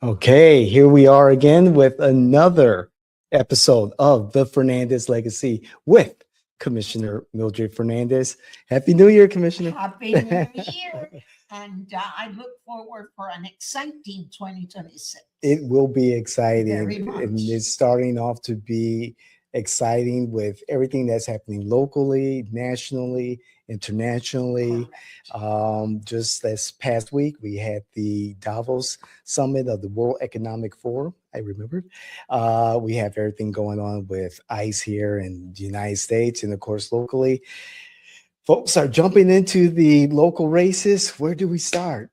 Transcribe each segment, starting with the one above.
Okay, here we are again with another episode of The Fernandez Legacy with Commissioner Mildred Fernandez. Happy New Year, Commissioner. Happy New Year. And I look forward for an exciting 2026. It will be exciting. Very much. And it's starting off to be exciting with everything that's happening locally, nationally, internationally. Just this past week, we had the Davos Summit of the World Economic Forum. I remembered. We have everything going on with ICE here in the United States and, of course, locally. Folks are jumping into the local races. Where do we start?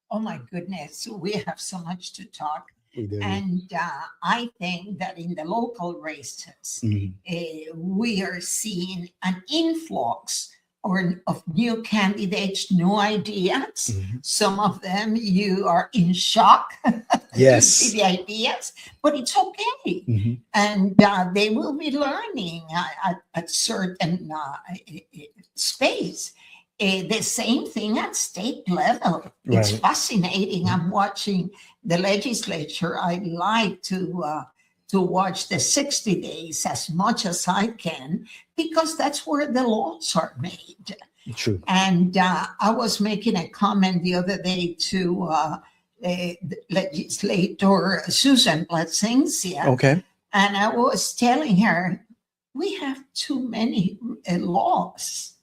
Oh, my goodness. We have so much to talk. We do. And I think that in the local races, we are seeing an influx of new candidates, new ideas. Some of them you are in shock Yes. to see the ideas, but it's okay. And they will be learning at certain space. The same thing at state level. It's Right. fascinating. I'm watching the legislature. I like to watch the 60 days as much as I can, because that's where the laws are made. True. And I was making a comment the other day to legislator Susan Placencia, Okay. and I was telling her, we have too many laws.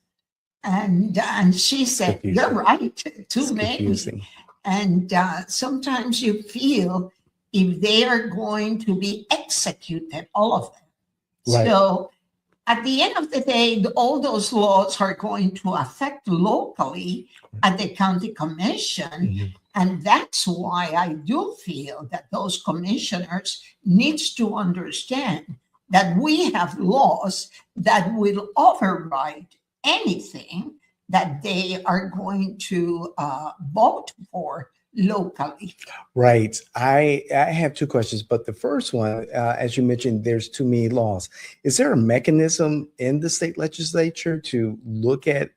And she said, Confusing. you're right, too It's many. confusing. And sometimes you feel if they are going to be executed, all of them. Right. So at the end of the day, all those laws are going to affect locally at the county commission. And that's why I do feel that those commissioners needs to understand that we have laws that will override anything that they are going to vote for locally. Right. I have two questions, but the first one, as you mentioned, there's too many laws. Is there a mechanism in the state legislature to look at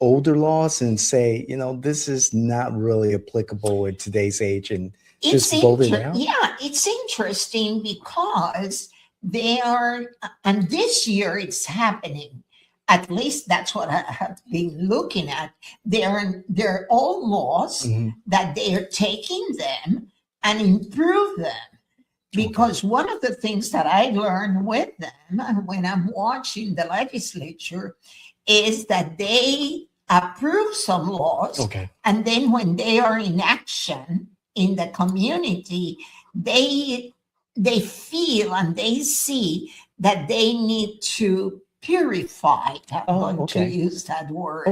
older laws and say, this is not really applicable in today's age, and just vote it out? Yeah, it's interesting because they are, and this year it's happening. At least that's what I have been looking at. They're all laws that they are taking them and improve them. Because one of the things that I learned with them when I'm watching the legislature is that they approve some laws. And then when they are in action in the community, they feel and they see that they need to purify, I'm going to use that word,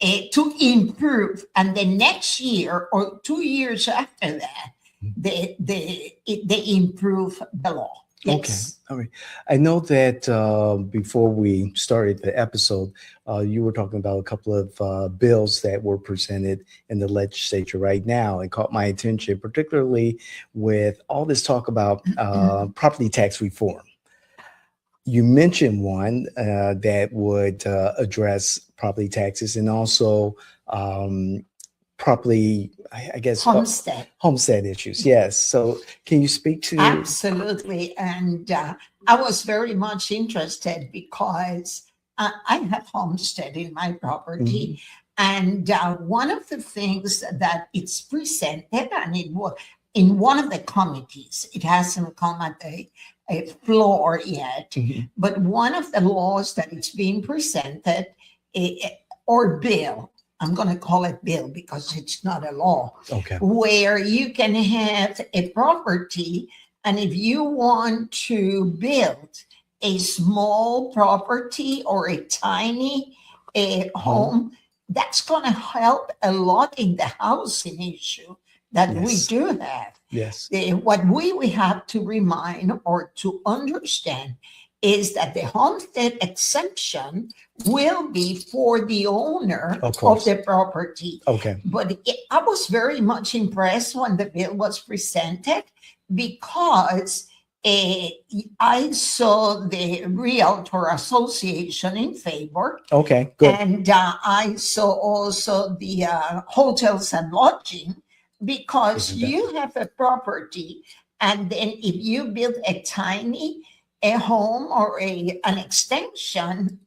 to improve. And the next year or 2 years after that, they improve the law. Yes. Okay. All right. I know that before we started the episode, you were talking about a couple of bills that were presented in the legislature right now and caught my attention, particularly with all this talk about property tax reform. You mentioned one that would address property taxes and also property, I guess, homestead issues. Yes. So can you speak to? Absolutely. And I was very much interested because I have homestead in my property. And one of the things that it's presented, and it was in one of the committees, it hasn't come at a floor yet, but one of the laws that it's being presented, or bill, I'm going to call it bill because it's not a law, where you can have a property, and if you want to build a small property or a tiny home, that's going to help a lot in the housing issue that we do have. Yes. What we have to remind or to understand is that the homestead exemption will be for the owner of the property. But I was very much impressed when the bill was presented because I saw the Realtor Association in favor. Okay, good. And I saw also the hotels and lodging because Isn't that- you have a property, and then if you build a home or an extension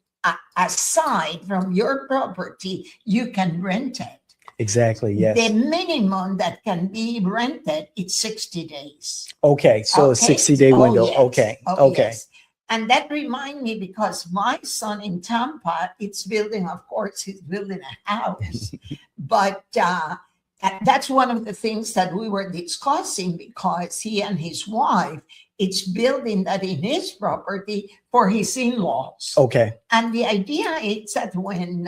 aside from your property, you can rent it. Exactly. Yes. The minimum that can be rented is 60 days. Okay. So a Okay? 60-day Oh, window. yes. Okay. Oh, Okay. yes. And that reminds me, because my son in Tampa, of course, he's building a house. But that's one of the things that we were discussing, because he and his wife, it's building that in his property for his in-laws. Okay. And the idea is that when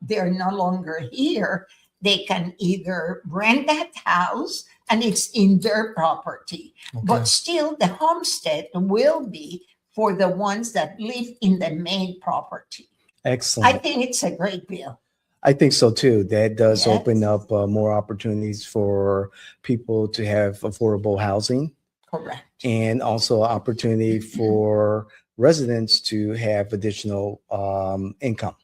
they're no longer here, they can either rent that house and it's in their property, but still the homestead will be for the ones that live in the main property. Excellent. I think it's a great bill. I think so too. That does Yes. open up more opportunities for people to have affordable housing, Correct. and also opportunity for residents to have additional income.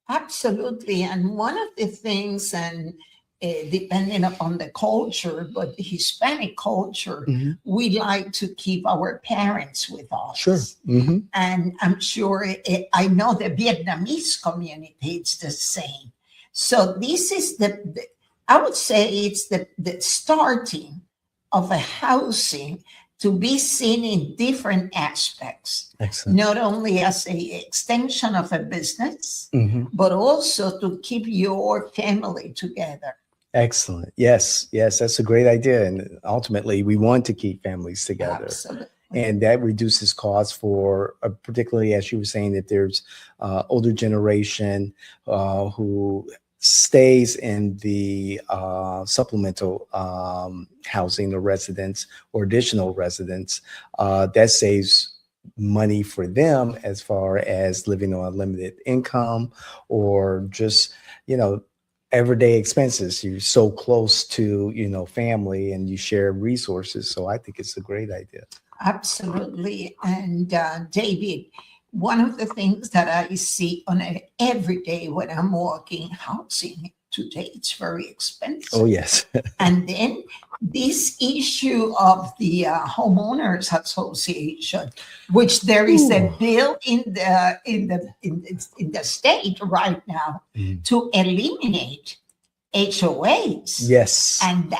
Absolutely. And one of the things, and depending upon the culture, but the Hispanic culture, Mhm. we like to keep our parents with us. Sure. Mm-hmm. And I'm sure, I know the Vietnamese community, it's the same. So this is I would say it's the starting of a housing to be seen in different aspects, Excellent. not only as an extension of a business, Mm-hmm. but also to keep your family together. Excellent. Yes. Yes. That's a great idea. And ultimately, we want to keep families together. Absolutely. And that reduces costs for, particularly as you were saying, that there's older generation who stays in the supplemental housing or residence or additional residence. That saves money for them as far as living on a limited income, or just, everyday expenses. You're so close to, family, and you share resources. So I think it's a great idea. Absolutely. And David, one of the things that I see every day when I'm walking, housing today, it's very expensive. Oh, yes. And then this issue of the Homeowners Association, which there is a bill in the state right now to eliminate HOAs. Yes. And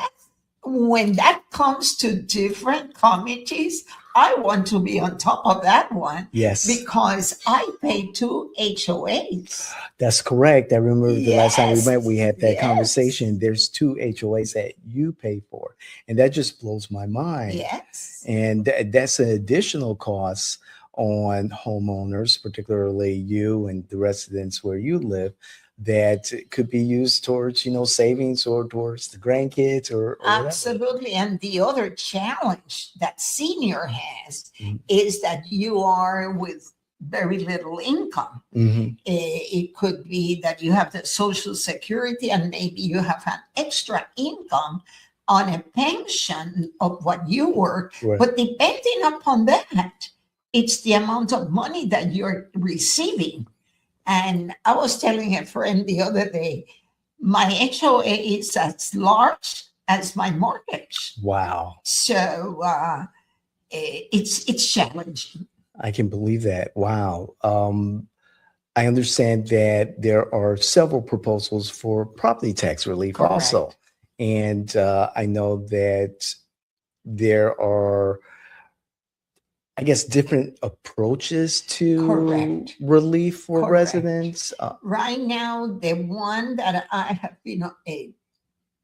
when that comes to different committees, I want to be on top of that one. Yes. Because I pay 2 HOAs. That's correct. I remember the last time we Yes. met, we had that Yes. conversation. There's 2 HOAs that you pay for, and that just blows my mind. Yes. And that's an additional cost on homeowners, particularly you and the residents where you live, that could be used towards, savings or towards the grandkids or whatever. Absolutely. And the other challenge that senior has Mhm. is that you are with very little income. Mhm. It could be that you have the Social Security and maybe you have an extra income on a pension of what you work. Right. But depending upon that, it's the amount of money that you're receiving. And I was telling a friend the other day, my HOA is as large as my mortgage. Wow. So it's challenging. I can believe that. Wow. I understand that there are several proposals for property tax relief Correct. also. And I know that there are, I guess, different approaches to Correct. relief for Correct. residents. Right now, the one that I have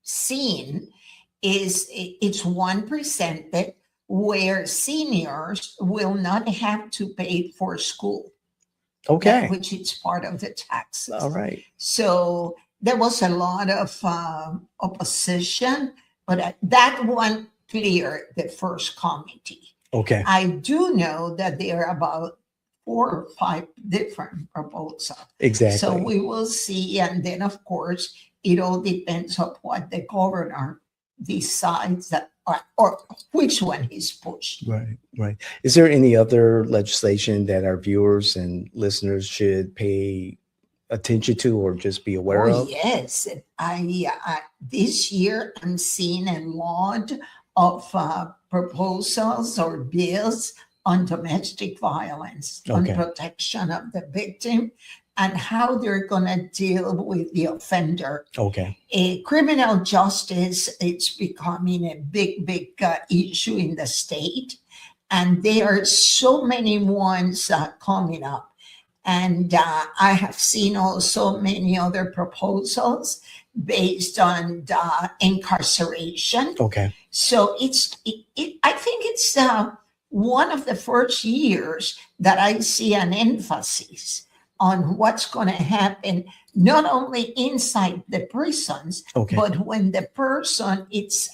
seen is it's 1% where seniors will not have to pay for school. Okay. Which is part of the taxes. All right. So there was a lot of opposition, but that one cleared the first committee. Okay. I do know that there are about 4 or 5 different proposals. Exactly. So we will see. And then, of course, it all depends on what the governor decides that or which one is pushed. Right, right. Is there any other legislation that our viewers and listeners should pay attention to or just be aware Oh, of? yes. I this year I'm seeing a lot of proposals or bills on domestic violence, on Okay. protection of the victim, and how they're going to deal with the offender. Okay. Criminal justice, it's becoming a big issue in the state, and there are so many ones coming up. And I have seen also many other proposals based on the incarceration. Okay. So I think it's one of the first years that I see an emphasis on what's going to happen, not only inside the prisons, Okay. but when the person it's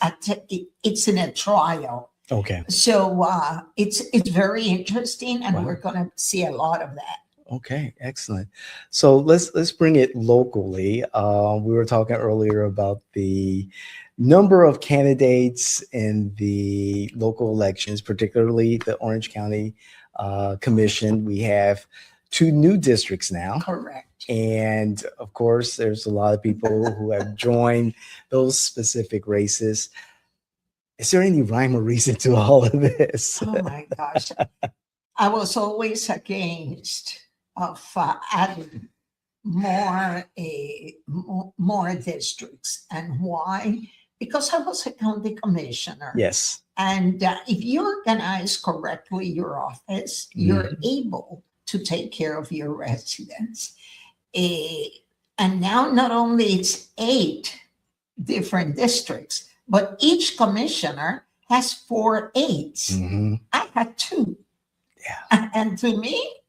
in a trial. Okay. So it's very interesting, and Wow. we're going to see a lot of that. Okay, excellent. So let's bring it locally. We were talking earlier about the number of candidates in the local elections, particularly the Orange County Commission. We have 2 new districts now. Correct. And of course, there's a lot of people who have joined those specific races. Is there any rhyme or reason to all of this? Oh my gosh. I was always against of adding more districts. And why? Because I was a county commissioner. Yes. And if you organize correctly your office, you're able to take care of your residents. And now not only it's 8 different districts, but each commissioner has 4 aides. I had 2. Yeah. And to me,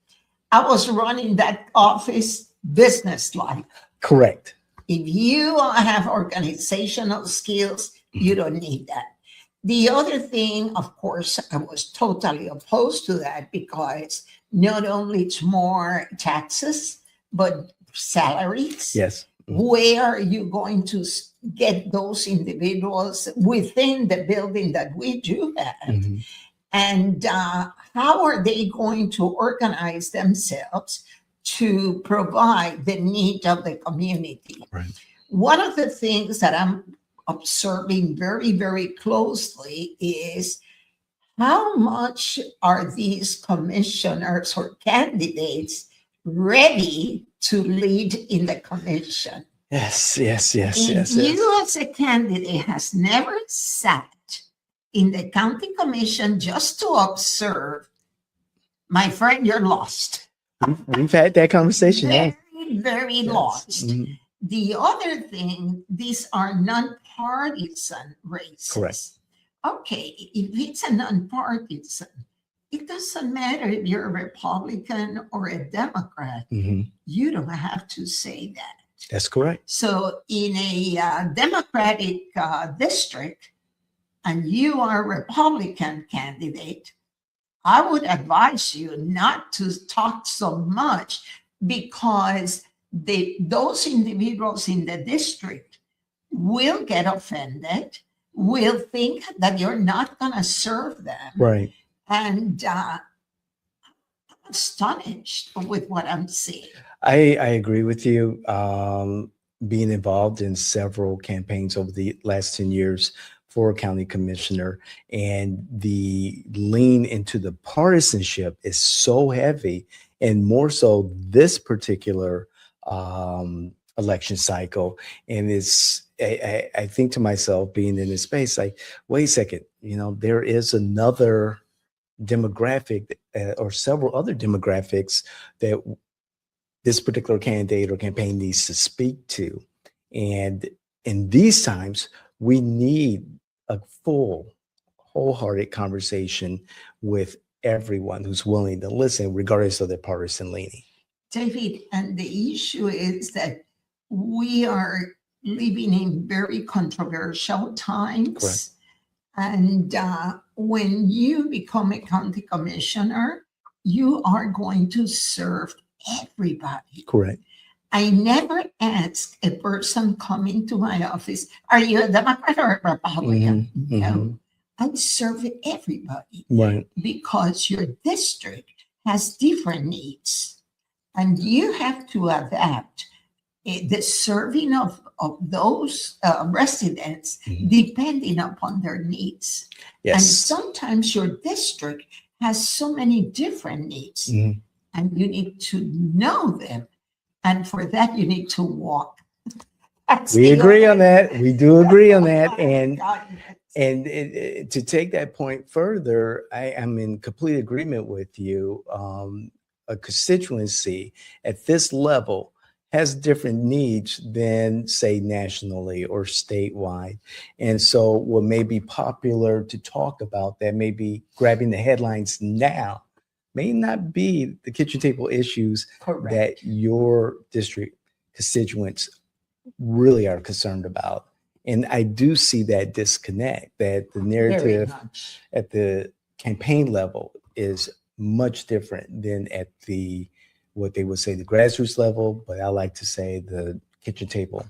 I was running that office business-like. Correct. If you have organizational skills, you don't need that. The other thing, of course, I was totally opposed to that because not only it's more taxes, but salaries. Yes. Where are you going to get those individuals within the building that we do have? And how are they going to organize themselves to provide the need of the community? Right. One of the things that I'm observing very closely is how much are these commissioners or candidates ready to lead in the commission? Yes. If you as a candidate has never sat in the county commission just to observe, my friend, you're lost. We've had that conversation. Very lost. The other thing, these are nonpartisan races. Correct. Okay, if it's a nonpartisan, it doesn't matter if you're a Republican or a Democrat. You don't have to say that. That's correct. So in a Democratic district, and you are a Republican candidate, I would advise you not to talk so much because those individuals in the district will get offended, will think that you're not going to serve them. Right. And I'm astonished with what I'm seeing. I agree with you. Being involved in several campaigns over the last 10 years for a county commissioner, and the lean into the partisanship is so heavy, and more so this particular election cycle. And I think to myself, being in this space, like, wait a second, there is another demographic or several other demographics that this particular candidate or campaign needs to speak to. And in these times, we need a full, wholehearted conversation with everyone who's willing to listen, regardless of their partisan leaning. David, and the issue is that we are living in very controversial times. Correct. And when you become a county commissioner, you are going to serve everybody. Correct. I never ask a person coming to my office, are you a Democrat or a Republican? No, I serve everybody. Right. Because your district has different needs. And you have to adapt the serving of those residents Mhm. depending upon their needs. And Yes. sometimes your district has so many different needs, Mhm. and you need to know them. And for that, you need to walk. That's We the agree on only- that. We do agree on that. And And to take that point further, I am in complete agreement with you. A constituency at this level has different needs than, say, nationally or statewide. And so what may be popular to talk about that may be grabbing the headlines now may not be the kitchen table issues correct. that your district constituents really are concerned about. And I do see that disconnect, that the Very narrative much. at the campaign level is much different than at the, what they would say, the grassroots level, but I like to say the kitchen table.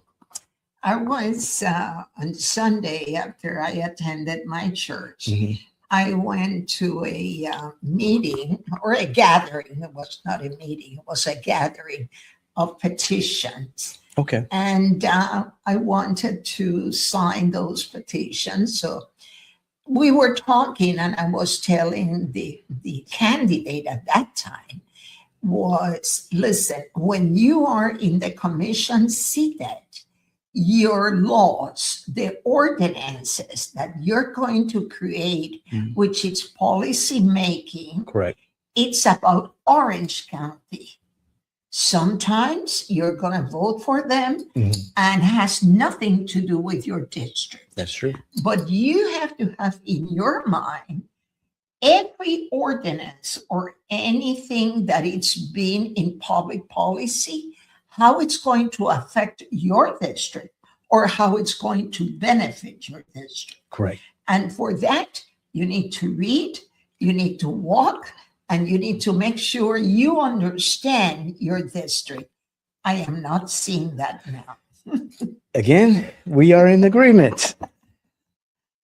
I was on Sunday after I attended my church. Mhm. I went to a meeting or a gathering. It was not a meeting, it was a gathering of petitions. Okay. And I wanted to sign those petitions. So we were talking, and I was telling the candidate at that time was, listen, when you are in the commission seated, your laws, the ordinances that you're going to create, Mhm. which is policy making, Correct. it's about Orange County. Sometimes you're going to vote for them Mhm. and has nothing to do with your district. That's true. But you have to have in your mind every ordinance or anything that it's been in public policy, how it's going to affect your district or how it's going to benefit your district. Correct. And for that, you need to read, you need to walk, and you need to make sure you understand your district. I am not seeing that now. Again, we are in agreement.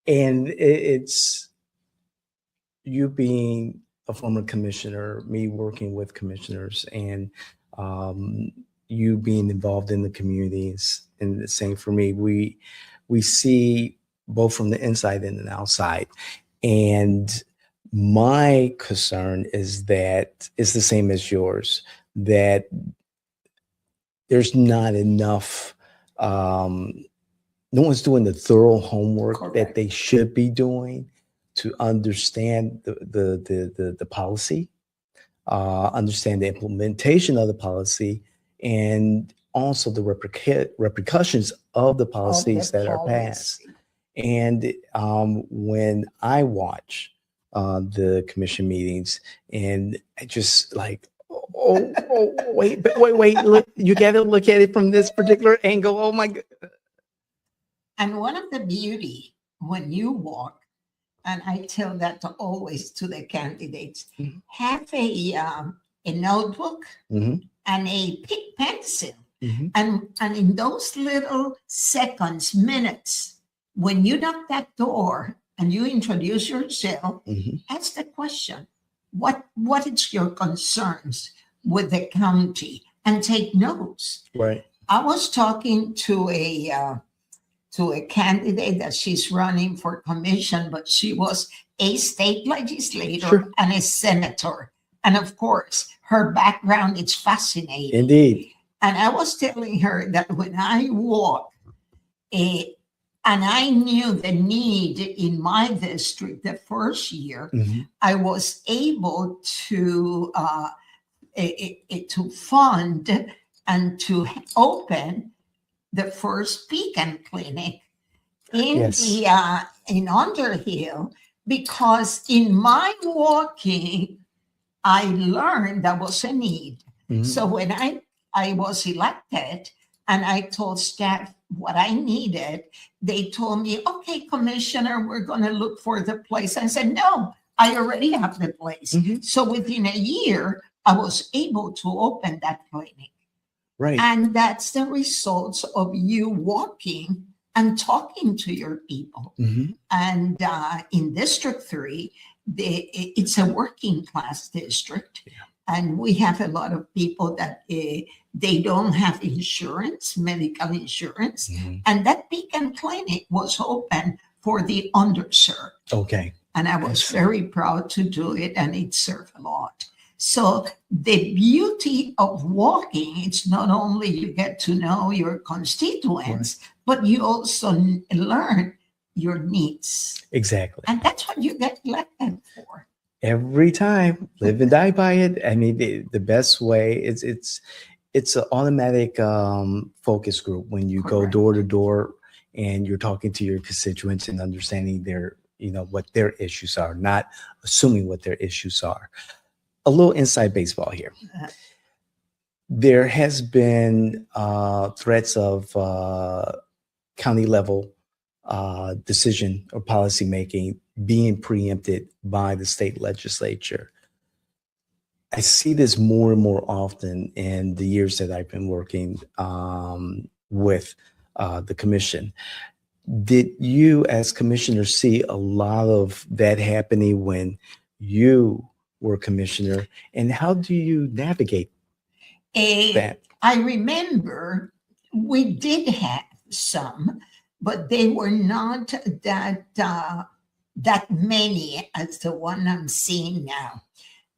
And it's you being a former commissioner, me working with commissioners, and you being involved in the communities. And the same for me. We see both from the inside and the outside. And my concern is that it's the same as yours, that there's not enough, no one's doing the thorough homework Correct. that they should be doing to understand the policy, understand the implementation of the policy, and also the repercussions of the policies that are passed. And when I watch the commission meetings, and I just like, wait, look, you got to look at it from this particular angle. Oh my God. And one of the beauty when you walk, and I tell that always to the candidates, Mhm. have a notebook Mhm. and a pencil. Mhm. And in those little seconds, minutes, when you knock that door and you introduce yourself, Mhm. ask the question, what is your concerns with the county? And take notes. Right. I was talking to a candidate that she's running for commission, but she was a state legislator Sure. and a senator. And of course, her background is fascinating. Indeed. And I was telling her that when I walk, and I knew the need in my district the first year, Mhm. I was able to fund and to open the first Beacon Clinic in Yes. in Underhill, because in my walking, I learned there was a need. Mhm. So when I was elected and I told staff what I needed, they told me, okay, Commissioner, we're going to look for the place. I said, no, I already have the place. Mhm. So within a year, I was able to open that clinic. Right. And that's the results of you walking and talking to your people. Mhm. And in District 3, it's a working class district. Yeah. And we have a lot of people that they don't have insurance, medical insurance, and that Beacon Clinic was open for the underserved. Okay. And I was very proud to do it, and it served a lot. So the beauty of walking, it's not only you get to know your constituents, but you also learn your needs. Exactly. And that's what you get elected for. Every time, live and die by it. I mean, the best way it's an automatic focus group when you go door to door and you're talking to your constituents and understanding their, what their issues are, not assuming what their issues are. A little inside baseball here. There has been threats of county level decision or policy making being preempted by the state legislature. I see this more and more often in the years that I've been working with the commission. Did you as commissioner see a lot of that happening when you were commissioner, and how do you navigate that? I remember we did have some, but they were not that many as the one I'm seeing now.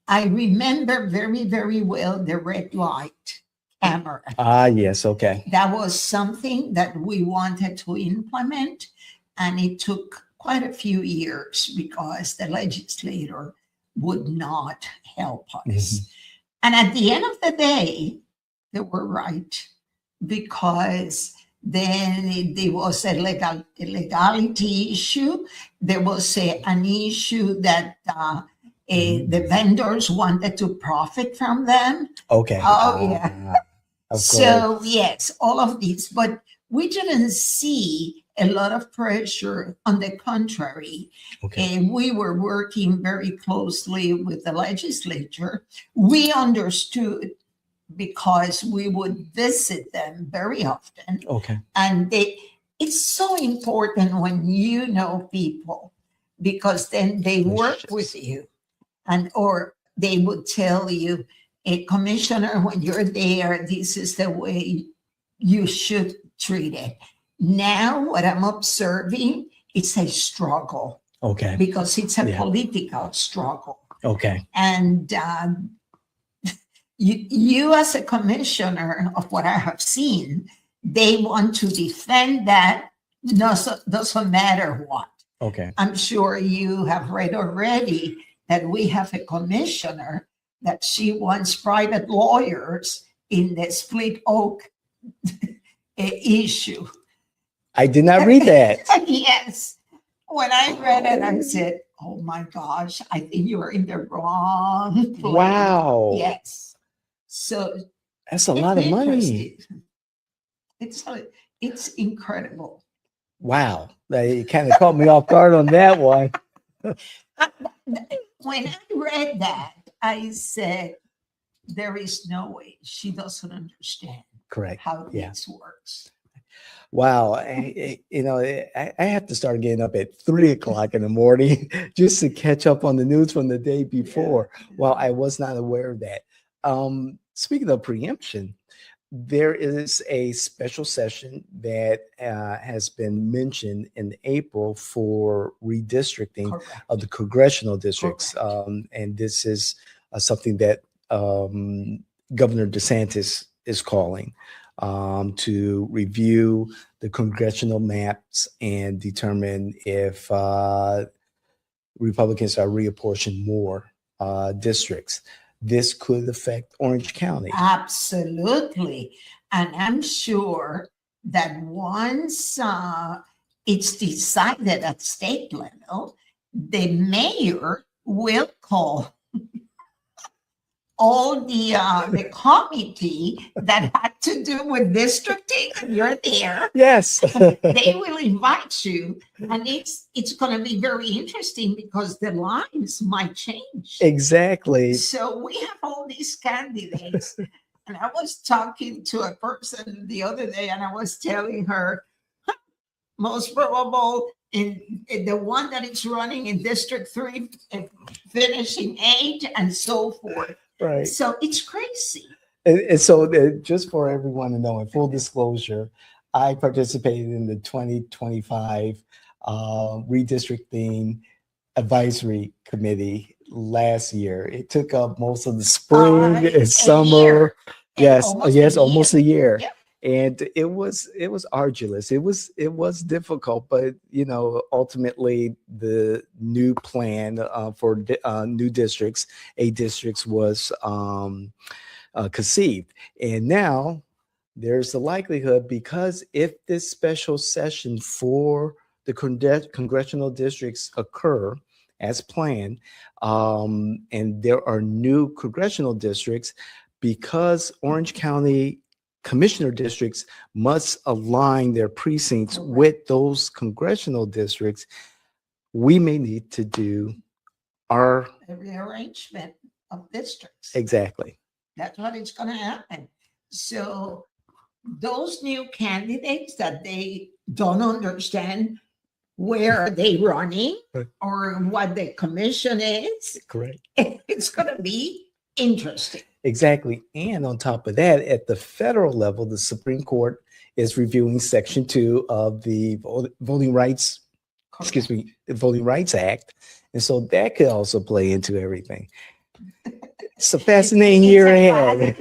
I remember very, very well the red light camera. Yes, okay. That was something that we wanted to implement, and it took quite a few years because the legislator would not help us. And at the end of the day, they were right, because then there was a legality issue. There was an issue that the vendors wanted to profit from them. Okay. Oh, yeah. So, course. Yes, all of these. But we didn't see a lot of pressure. On the contrary, and we were working very closely with the legislature. We understood because we would visit them very often. Okay. And it's so important when you know people, because then they work with you, or they would tell you, Commissioner, when you're there, this is the way you should treat it. Now, what I'm observing, it's a struggle. Okay. Because it's a political struggle. Okay. And you as a commissioner, of what I have seen, they want to defend that, doesn't matter what. Okay. I'm sure you have read already that we have a commissioner that she wants private lawyers in the Split Oak issue. I did not read that. Yes. When I read it, I said, oh my gosh, I think you are in the wrong place. Wow. Yes. So that's a lot of money. It's incredible. Wow. You kind of caught me off guard on that one. When I read that, I said, there is no way she doesn't understand how this works. Wow. I have to start getting up at 3:00 in the morning just to catch up on the news from the day before. Well, I was not aware of that. Speaking of preemption, there is a special session that has been mentioned in April for redistricting of the congressional districts. And this is something that Governor DeSantis is calling to review the congressional maps and determine if Republicans are reapportioning more districts. This could affect Orange County. Absolutely. And I'm sure that once it's decided at state level, the mayor will call all the committee that had to do with districting. You're there. Yes. They will invite you, and it's going to be very interesting because the lines might change. Exactly. So we have all these candidates, and I was talking to a person the other day, and I was telling her, most probable in the one that is running in District 3, finishing 8, and so forth. Right. So it's crazy. And so just for everyone to know, in full disclosure, I participated in the 2025 redistricting advisory committee last year. It took up most of the spring and A summer. year. And Yes, almost yes, a almost year. a year. Yep. And it was arduous. It was difficult, but ultimately the new plan for new districts, 8 districts, was conceived. And now there's the likelihood, because if this special session for the congressional districts occur as planned, and there are new congressional districts, because Orange County commissioner districts must align their precincts Correct. with those congressional districts, we may need to do our A rearrangement of districts. exactly. That's what is going to happen. So those new candidates that they don't understand where are they running Right. or what the commission is, Correct. it's going to be interesting. Exactly. And on top of that, at the federal level, the Supreme Court is reviewing Section 2 of the Voting Rights, the Voting Rights Act. And so that could also play into everything. It's a fascinating year ahead.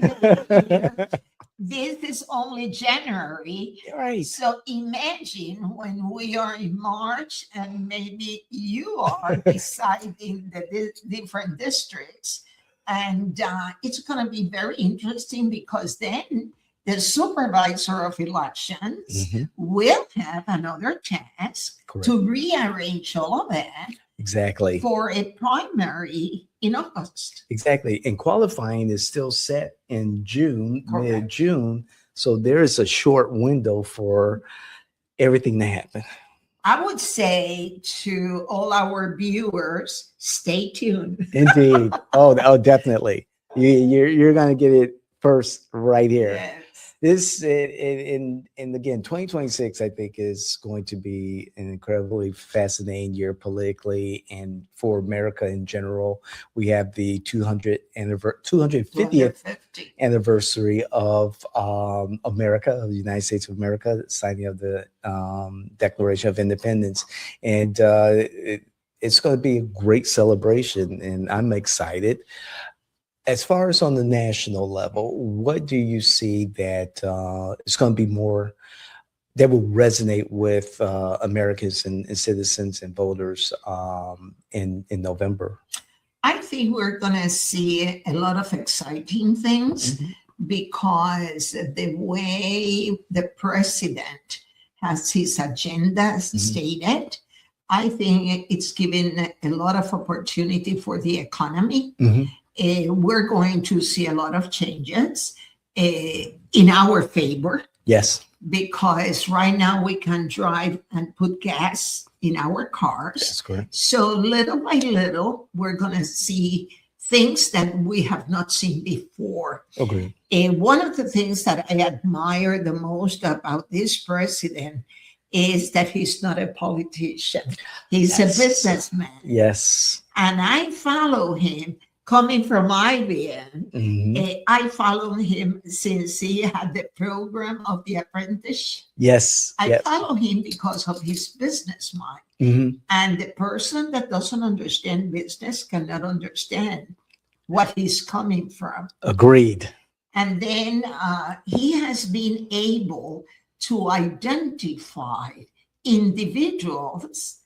This is only January. Right. So imagine when we are in March and maybe you are deciding the different districts. And it's going to be very interesting, because then the supervisor of elections will have another task Correct. to rearrange all of that Exactly. for a primary in August. Exactly. And qualifying is still set in June, Correct. mid-June. So there is a short window for everything to happen. I would say to all our viewers, stay tuned. Indeed. Oh, definitely. You're going to get it first right here. Yes. This and again, 2026, I think, is going to be an incredibly fascinating year politically and for America in general. We have the 250th anniversary of America, of the United States of America, the signing of the Declaration of Independence, and it's going to be a great celebration, and I'm excited. As far as on the national level, what do you see that is going to be more that will resonate with Americans and citizens and voters in November? I think we're going to see a lot of exciting things because the way the president has his agenda stated, I think it's given a lot of opportunity for the economy. We're going to see a lot of changes in our favor. Yes. Because right now we can drive and put gas in our cars. That's correct. So little by little, we're going to see things that we have not seen before. Okay. One of the things that I admire the most about this president is that he's not a politician. He's a businessman. Yes. And I follow him. Coming from IBM, I followed him since he had the program of The Apprentice. Yes. I follow him because of his business mind. And the person that doesn't understand business cannot understand what he's coming from. Agreed. And then he has been able to identify individuals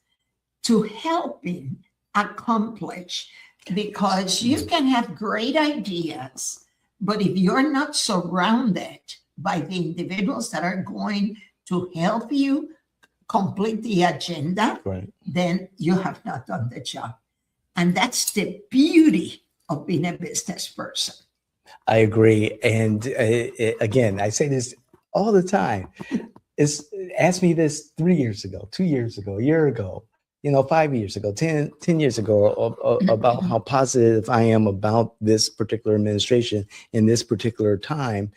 to help him accomplish. Because you can have great ideas, but if you're not surrounded by the individuals that are going to help you complete the agenda, then you have not done the job. And that's the beauty of being a business person. I agree. And again, I say this all the time. Ask me this 3 years ago, 2 years ago, a year ago, 5 years ago, 10 years ago, about how positive I am about this particular administration in this particular time,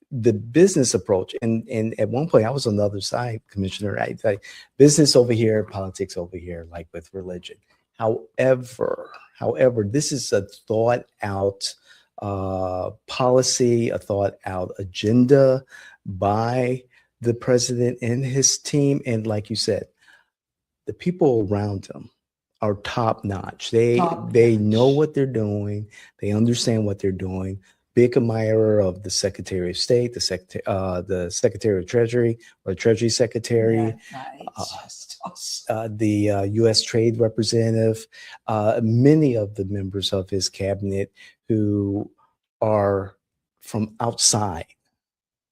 the business approach. And at one point I was on the other side, Commissioner, I like business over here, politics over here, like with religion. However, this is a thought out policy, a thought out agenda by the president and his team. And like you said, the people around him are top notch. They know what they're doing. They understand what they're doing. Big admirer of the Secretary of State, the Secretary of Treasury or Treasury Secretary, the U.S. Trade Representative, many of the members of his cabinet who are from outside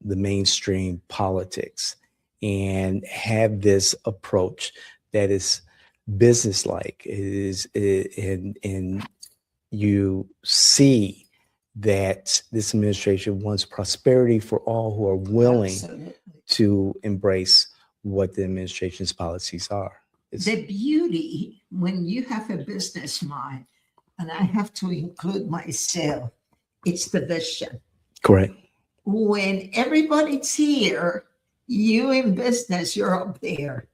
the mainstream politics and have this approach that is businesslike. And you see that this administration wants prosperity for all who are willing to embrace what the administration's policies are. The beauty when you have a business mind, and I have to include myself, it's the vision. Correct. When everybody's here, you in business, you're up there.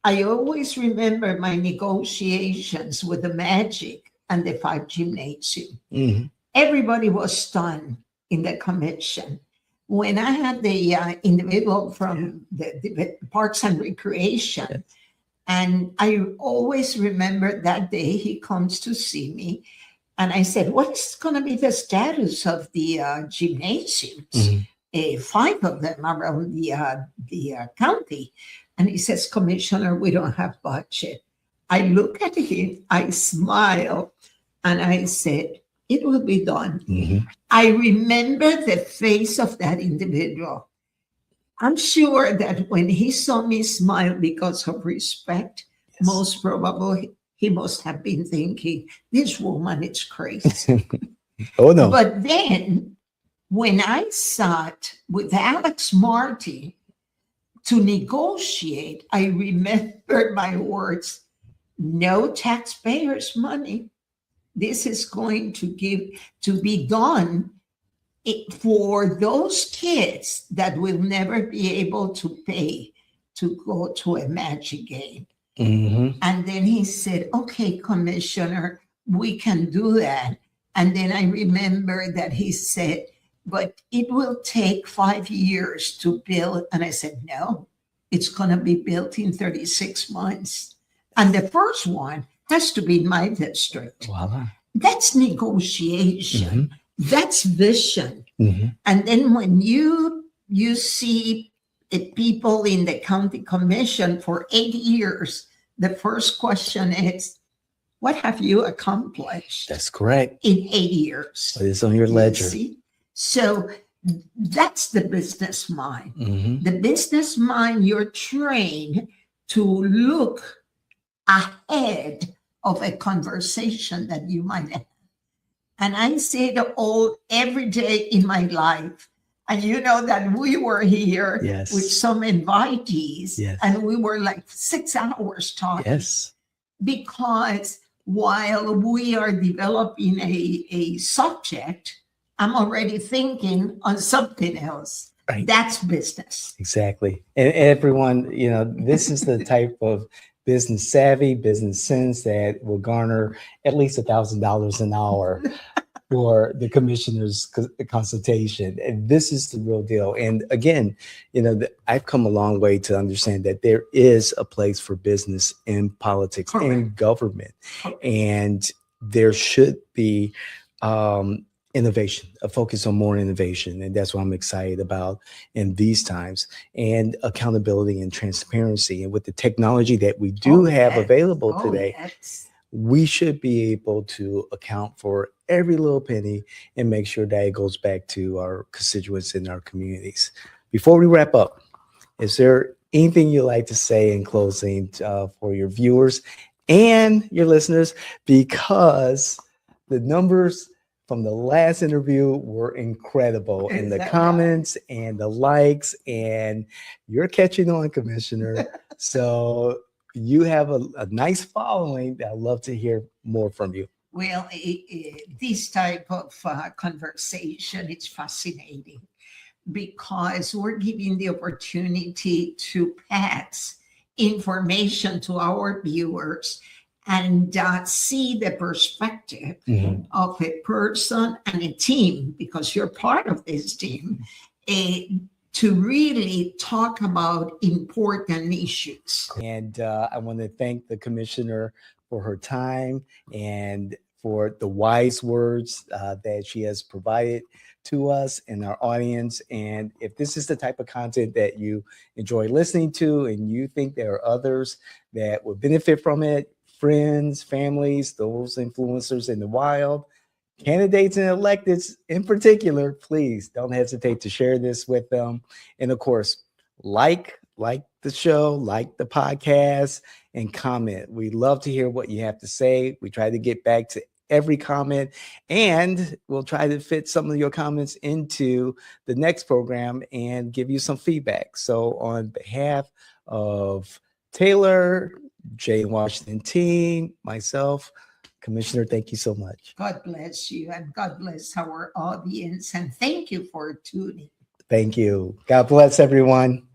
I always remember my negotiations with the Magic and the 5 Gymnasium. Mm-hmm. Everybody was stunned in the commission. When I had the individual from the Parks and Recreation, and I always remember that day he comes to see me, and I said, what is going to be the status of the gymnasiums? Mm-hmm. 5 of them around the county. And he says, Commissioner, we don't have budget. I look at him, I smile, and I said, it will be done. Mm-hmm. I remember the face of that individual. I'm sure that when he saw me smile because of respect, most probably he must have been thinking, this woman is crazy. Oh, no. But then when I sat with Alex Marty to negotiate, I remembered my words, no taxpayers' money. This is going to be done for those kids that will never be able to pay to go to a Magic game. Mm-hmm. And then he said, okay, Commissioner, we can do that. And then I remember that he said, but it will take 5 years to build. And I said, no, it's going to be built in 36 months. And the first one has to be in my district. Voila. That's negotiation. Mm-hmm. That's vision. Mm-hmm. And then when you see people in the county commission for 8 years, the first question is, what have you accomplished? That's correct. In 8 years. It's on your ledger. See? So that's the business mind. Mm-hmm. The business mind, you're trained to look ahead of a conversation that you might have. And I say it all every day in my life. And you know that we were here with some invitees, and we were like 6 hours talking. Yes. Because while we are developing a subject, I'm already thinking on something else. Right. That's business. Exactly. And everyone, this is the type of business savvy, business sense that will garner at least $1,000 an hour for the commissioner's consultation. And this is the real deal. And again, I've come a long way to understand that there is a place for business in politics and government. And there should be innovation, a focus on more innovation. And that's what I'm excited about in these times, and accountability and transparency. And with the technology that we do have available today, we should be able to account for every little penny and make sure that it goes back to our constituents in our communities. Before we wrap up, is there anything you'd like to say in closing for your viewers and your listeners? Because the numbers from the last interview were incredible in the comments and the likes, and you're catching on, Commissioner. So you have a nice following. I'd love to hear more from you. Well, this type of conversation, it's fascinating because we're giving the opportunity to pass information to our viewers. and see the perspective Mhm. of a person and a team, because you're part of this team, to really talk about important issues. And I want to thank the commissioner for her time and for the wise words that she has provided to us and our audience. And if this is the type of content that you enjoy listening to and you think there are others that would benefit from it, friends, families, those influencers in the wild, candidates and electeds in particular, please don't hesitate to share this with them. And of course, like the show, like the podcast, and comment. We love to hear what you have to say. We try to get back to every comment, and we'll try to fit some of your comments into the next program and give you some feedback. So on behalf of Taylor, Jay Washington team, myself, Commissioner, thank you so much. God bless you, and God bless our audience, and thank you for tuning. Thank you. God bless everyone.